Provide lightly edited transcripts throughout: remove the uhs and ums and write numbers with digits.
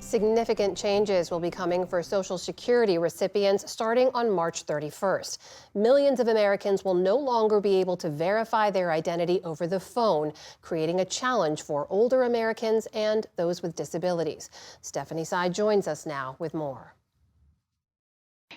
Significant changes will be coming for Social Security recipients starting on March 31st. Millions of Americans will no longer be able to verify their identity over the phone, creating a challenge for older Americans and those with disabilities. Stephanie Sy joins us now with more.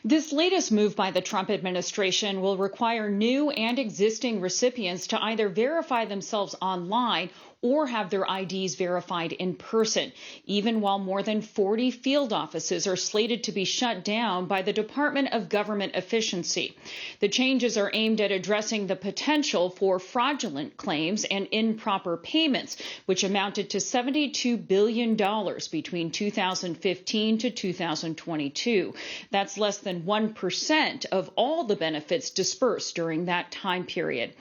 This latest move by the Trump administration will require new and existing recipients to either verify themselves online or have their IDs verified in person, even while more than 40 field offices are slated to be shut down by the Department of Government Efficiency. The changes are aimed at addressing the potential for fraudulent claims and improper payments, which amounted to $72 billion between 2015 to 2022. That's less than 1% of all the benefits dispersed during that time period.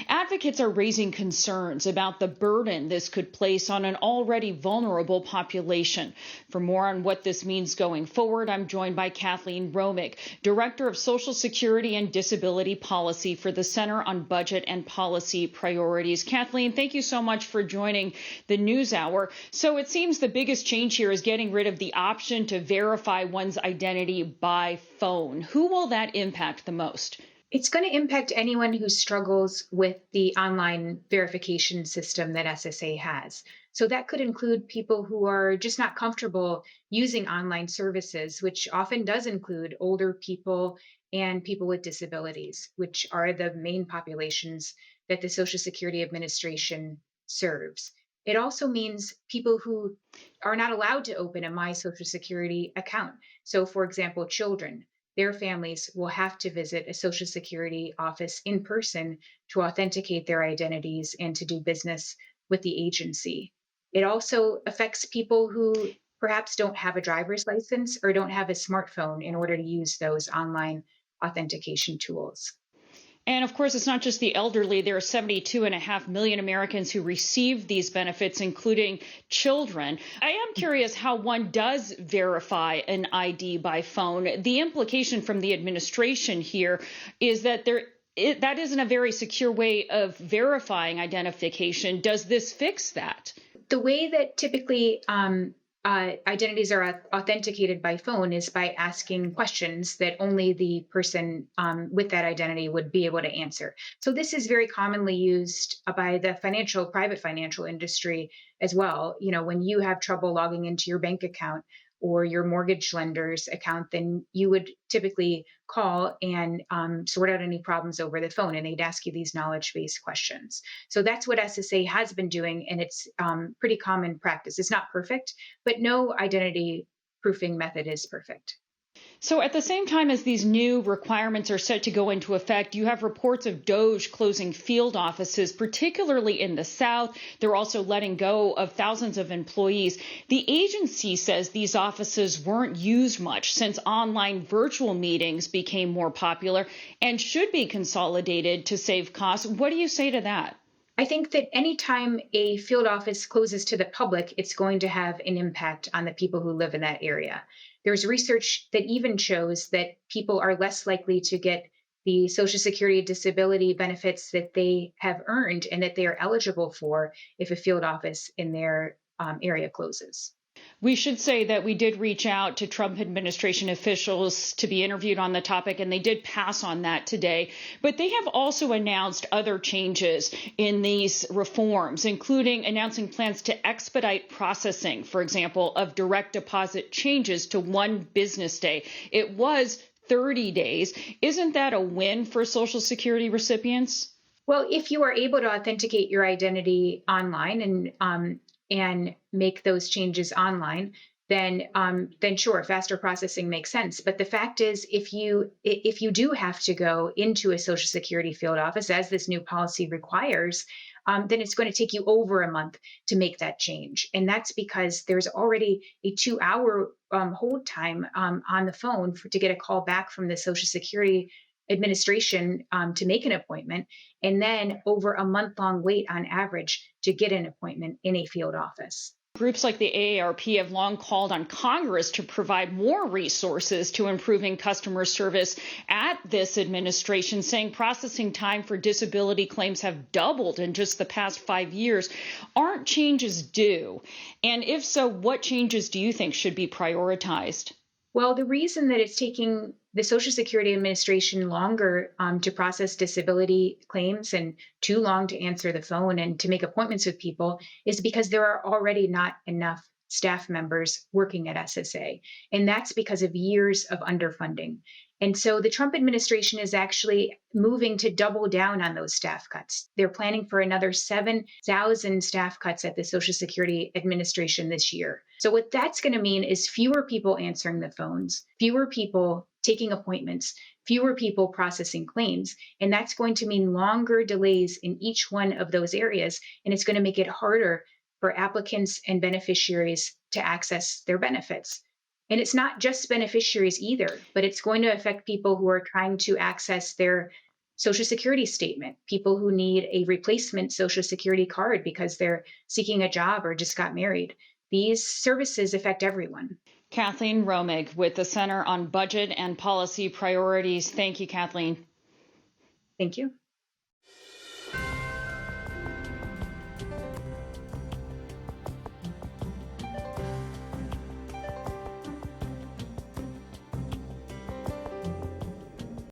Advocates are raising concerns about the burden this could place on an already vulnerable population. For more on what this means going forward, I'm joined by Kathleen Romick, Director of Social Security and Disability Policy for the Center on Budget and Policy Priorities. Kathleen, thank you so much for joining the NewsHour. So it seems the biggest change here is getting rid of the option to verify one's identity by phone. Who will that impact the most? It's going to impact anyone who struggles with the online verification system that SSA has. So that could include people who are just not comfortable using online services, which often does include older people and people with disabilities, which are the main populations that the Social Security Administration serves. It also means people who are not allowed to open a My Social Security account. So, for example, children, their families will have to visit a Social Security office in person to authenticate their identities and to do business with the agency. It also affects people who perhaps don't have a driver's license or don't have a smartphone in order to use those online authentication tools. And of course, it's not just the elderly. There are 72.5 million Americans who receive these benefits, including children. I am curious how one does verify an ID by phone. The implication from the administration here is that that isn't a very secure way of verifying identification. Does this fix that? The way that typically identities are authenticated by phone is by asking questions that only the person with that identity would be able to answer. So this is very commonly used by the private financial industry as well. You know, when you have trouble logging into your bank account or your mortgage lender's account, then you would typically call and sort out any problems over the phone, and they'd ask you these knowledge-based questions. So that's what SSA has been doing, and it's pretty common practice. It's not perfect, but no identity proofing method is perfect. So at the same time as these new requirements are set to go into effect, you have reports of DOJ closing field offices, particularly in the South. They're also letting go of thousands of employees. The agency says these offices weren't used much since online virtual meetings became more popular and should be consolidated to save costs. What do you say to that? I think that anytime a field office closes to the public, it's going to have an impact on the people who live in that area. There's research that even shows that people are less likely to get the Social Security disability benefits that they have earned and that they are eligible for if a field office in their area closes. We should say that we did reach out to Trump administration officials to be interviewed on the topic, and they did pass on that today. But they have also announced other changes in these reforms, including announcing plans to expedite processing, for example, of direct deposit changes to 1 business day. It was 30 days. Isn't that a win for Social Security recipients? Well, if you are able to authenticate your identity online and make those changes online, then sure, faster processing makes sense. But the fact is, if you do have to go into a Social Security field office, as this new policy requires, then it's going to take you over a month to make that change. And that's because there's already a 2-hour hold time on the phone to get a call back from the Social Security Administration to make an appointment, and then over a month-long wait on average to get an appointment in a field office. Groups like the AARP have long called on Congress to provide more resources to improving customer service at this administration, saying processing time for disability claims have doubled in just the past 5 years. Aren't changes due? And if so, what changes do you think should be prioritized? Well, the reason that it's taking the Social Security Administration longer to process disability claims and too long to answer the phone and to make appointments with people is because there are already not enough staff members working at SSA. And that's because of years of underfunding. And so the Trump administration is actually moving to double down on those staff cuts. They're planning for another 7,000 staff cuts at the Social Security Administration this year. So what that's going to mean is fewer people answering the phones, fewer people taking appointments, fewer people processing claims. And that's going to mean longer delays in each one of those areas. And it's going to make it harder for applicants and beneficiaries to access their benefits. And it's not just beneficiaries either, but it's going to affect people who are trying to access their Social Security statement, people who need a replacement Social Security card because they're seeking a job or just got married. These services affect everyone. Kathleen Romig with the Center on Budget and Policy Priorities. Thank you, Kathleen. Thank you.